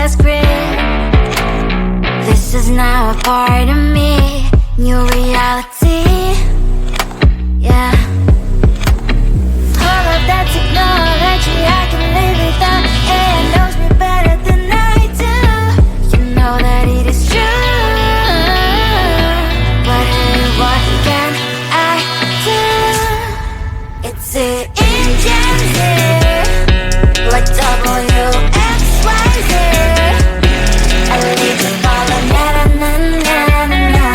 the script. This is now a part of me, new reality. Yeah. All of that technology I can live without. AI knows me better than I do. You know that it is true. But hey, what can I do? It's the engines here, like WXYZ. I need to follow na na na na na na.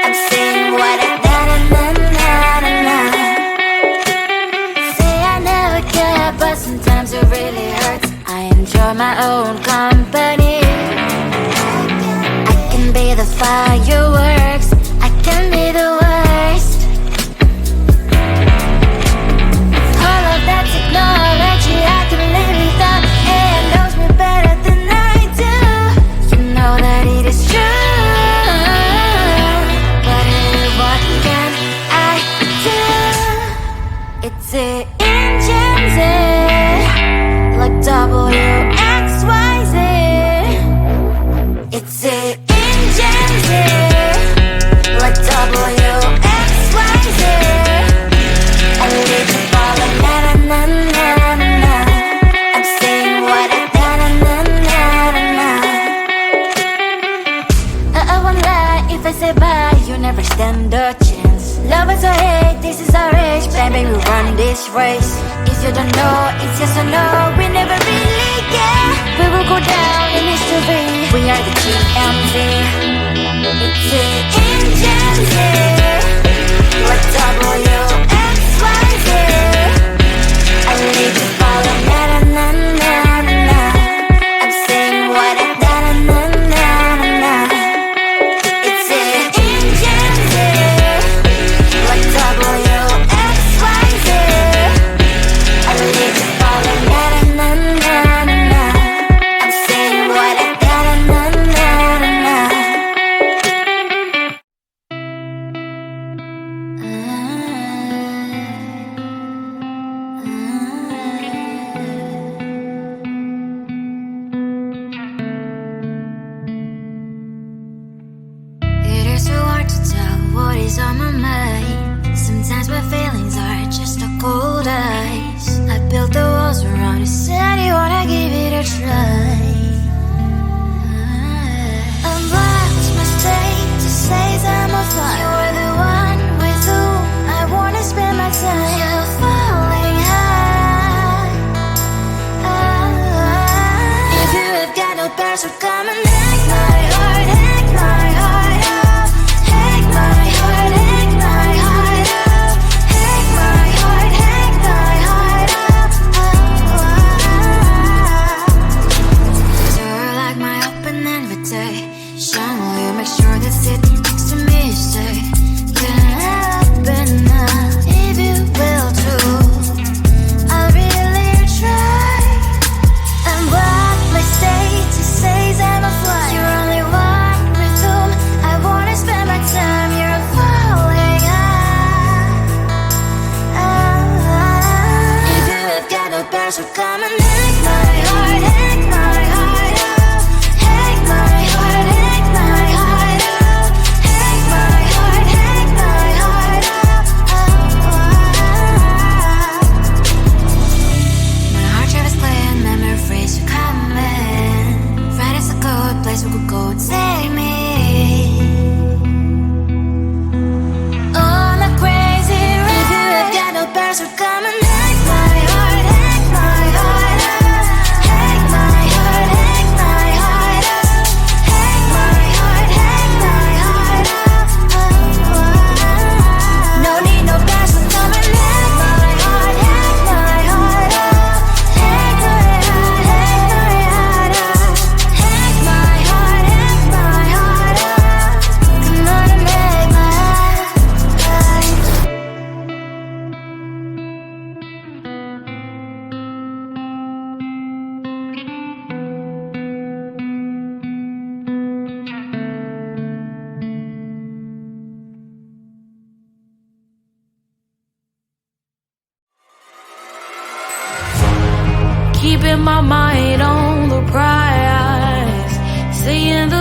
I'm saying what I na na na na na na. Say I never care, but sometimes it really hurts. I enjoy my own company. I can be the fireworks, I can be the worst. All of that technology I can live without. AI knows me better than I do. You know that it is true. But hey, what can I do? It's the engines, like WXYZ. It's the engines, like WXYZ. I need to follow na na na na na na. I'm saying what I na na na na na na. I won't lie if I say bye, you never stand a chance. Love is or hate, this is our age, baby, we run this race. If you don't know, it's yes or no, we never really care. We will go down in history, we are the GMZ. It's the engines, like WXYZ. I need to follow na na na na na na. I'm saying what I na na na na na. It's the engines, like WXYZ. I need to follow na na na na na. I'm saying what I na na na na na. It is so hard to tell what is on my mind. Sometimes my feelings are just a cold ice. I built the walls around it, said you wanna give it a try. I'm lost, mistake to say I'm a fly. You're the one with whom I wanna spend my time. You're falling high. If you have got no bears, so come and hack my heart, hack my heart out. Hack my heart, hack my heart out. Hack my heart, hack my heart out. You're like my open invitation. Will you make sure that sitting next to me say, can open up if you will too. I'll really try. And what my state to say I'm a fly. You're only one with whom I wanna spend my time. You're falling high. If you have got no bears, so come and hack my heart, hack my heart out. Hack my heart, hack my heart out.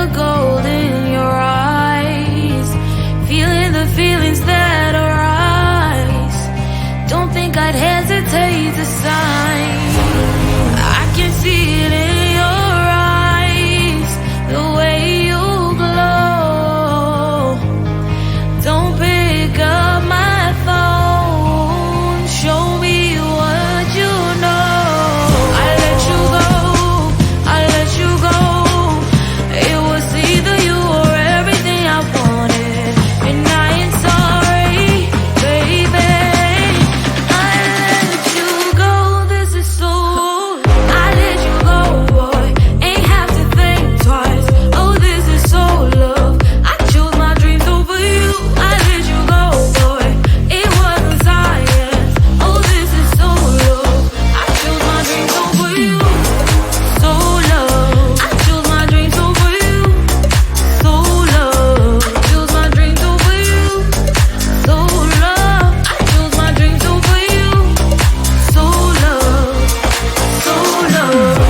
the gold in your eyes, feeling the feelings that arise. Don't think I'd hesitate to sign. I can see it in your eyes, the way you glow. Don't pick up my phone, show me what you know. I let you go, I let you go. It was either you or everything I wanted, and I ain't sorry, baby. I let you go, this is so. I let you go, boy, ain't have to think twice. Oh, this is so love. I chose my dreams over you. I let you go, boy, it wasn't science. Oh, this is so love. I chose my dreams over you. So love. I chose my dreams over you. So love. Chose my dreams over you. So love. I chose my dreams over you. So love. So love.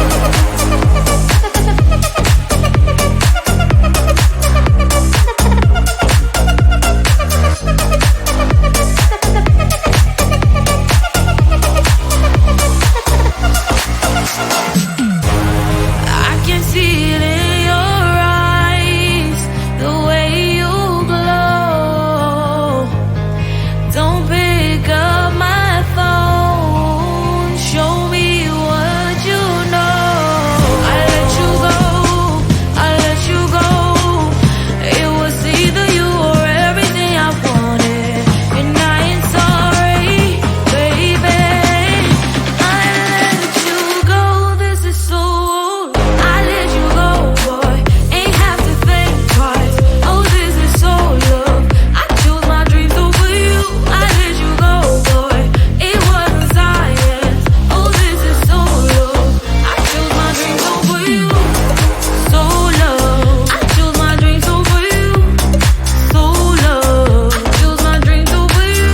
I can see it in your eyes, the way you glow. Don't pick up my phone, show me what you know. I let you go, I let you go. It was either you or everything I wanted, and I ain't sorry, baby. I let you go, this is so. I let you go, boy, ain't have to think twice. Oh, this is so love. I chose my dreams over you. I let you go, boy, it wasn't science. Oh, this is so love. I chose my dreams over you. So love. I chose my dreams over you. So love. Chose my dreams over you.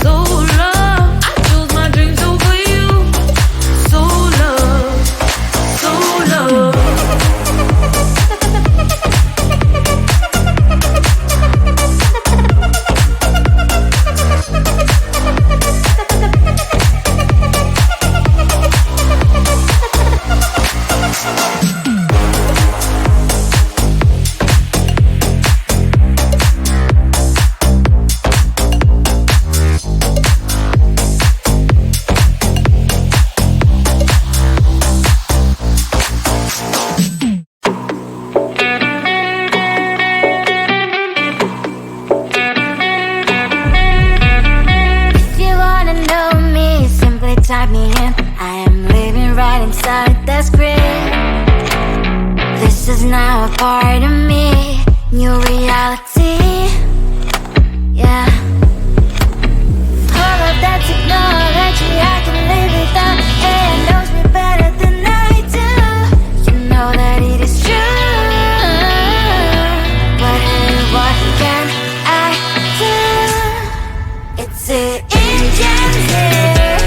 So love. I chose my dreams over you. So love. So love. If you wanna know me, simply type me in. I am living right inside the screen. This is now a part of me, new reality. Yeah. All of that technology I can live without, and knows me better than I do. You know that it is true. But hey, what can I do? It's an engine here,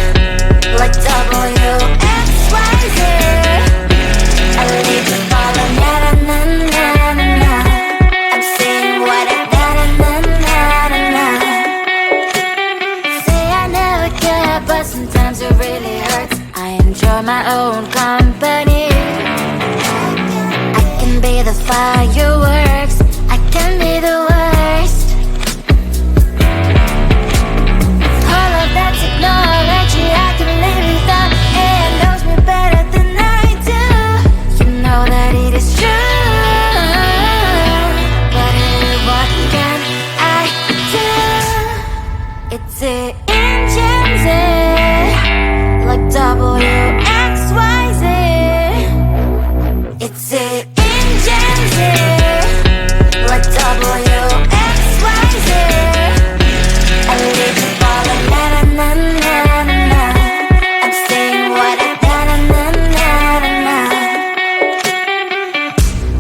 like WXYZ. I need to follow, na na na na na na. I'm saying what I na na na na na na. Say I never care, but sometimes it really hurts. I enjoy my own company. I can be the fireworks, I can be the worst. All of that technology I can live without, and knows me better than I do. You know that it is true. But hey, what can I do? It's an engine, like WXYZ. It's an engine, like WXYZ. I need to follow, na na na na na na. I'm saying what I na na na na na na.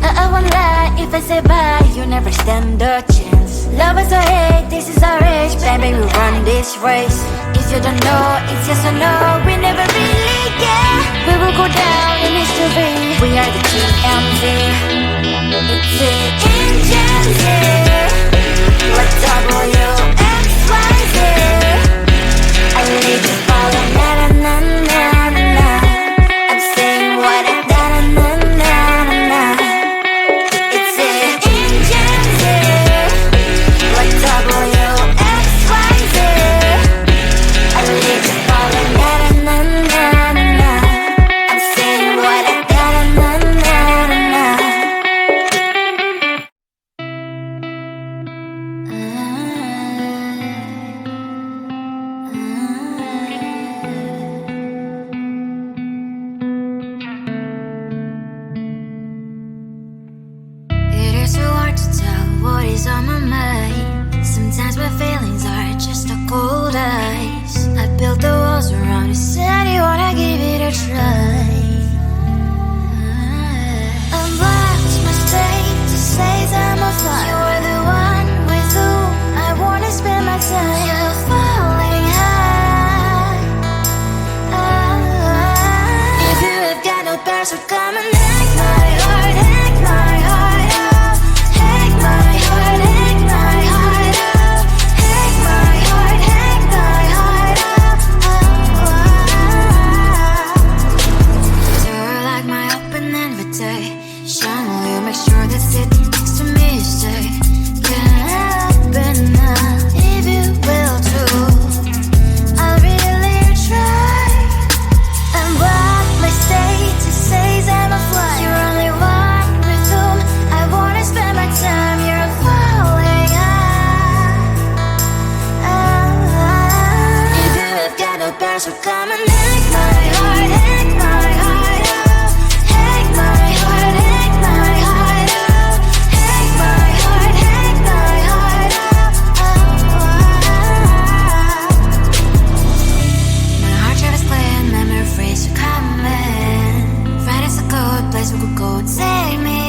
I won't lie if I say bye, you never stand a chance. Love us or hate, this is our age, baby, we run this race. If you don't know, it's yes or no, we never really care. We will go down in history, we are the TMZ. what is on my mind. Sometimes my feelings are just a cold ice. I built the walls around you, said you wanna give it a try. I've watched my state to say I'm a fly. You're the one with whom I wanna spend my time. You're falling high. If you have got no bears, so come and hack my heart, hack my heart out. Hack my heart, hack my heart out. Hack my heart, hack my heart out. You're like my open invitation. Will you make sure that sitting next to me you stay? Can happen now, if you will too. I'll really try. And what my state to say I'm a fly. You're only one with whom I wanna spend my time. You're falling high. If you have got no bears, so come and hack my heart, hack my heart out. Hack my heart, hack my heart out. Hack my heart, hack my heart out. My heart drive is clear, memory freeze, you're coming. Friday's a good place we could go, take me.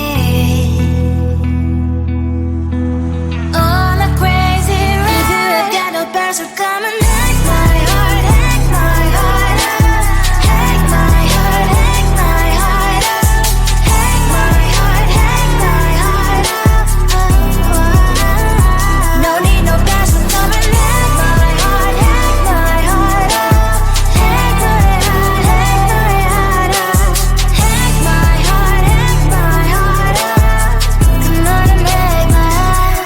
On a crazy ride. If you have got no bears, so come and hack my heart, hack my heart out. Hack my heart, hack my heart out. Hack my heart, hack my heart out. No need no bears, so come and hack my heart, hack my heart out. Hack my heart, hack my heart out. Hack my heart, hack my heart out. Come on and make my heart.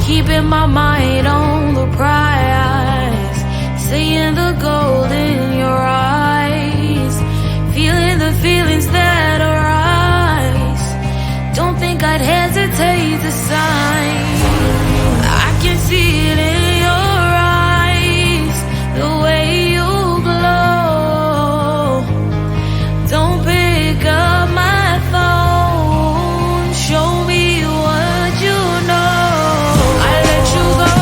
Keeping my mind on the prize, seeing the gold in your eyes, feeling the feelings that arise. Don't think I'd hesitate to sign. I can see it in your eyes, the way you glow. Don't pick up my phone, show me what you know. I let you go.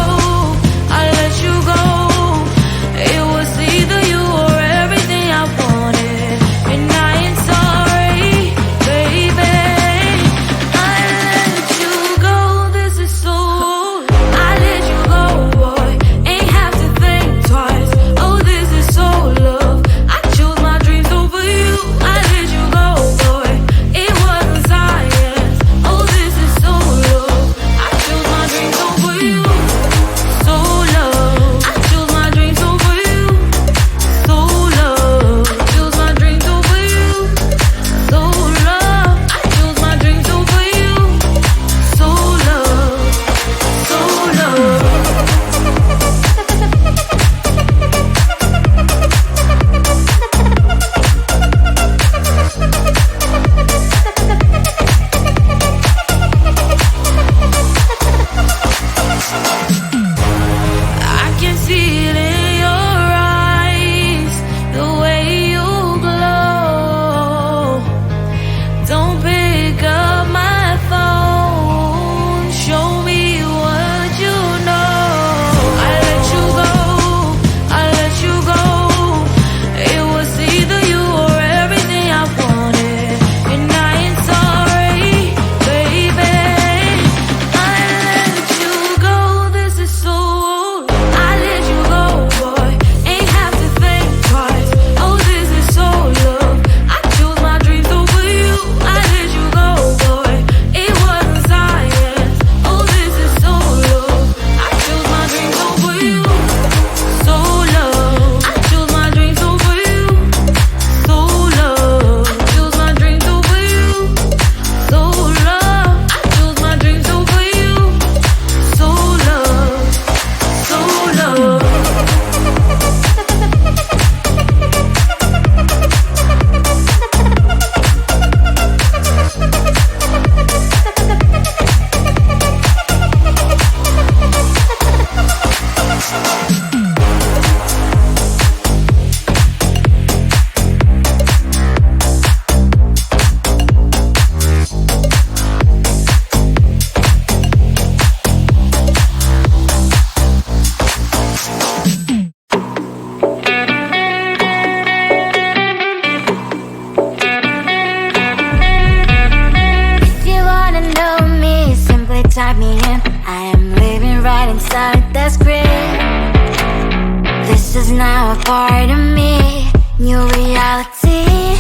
is now a part of me, new reality.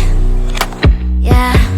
Yeah.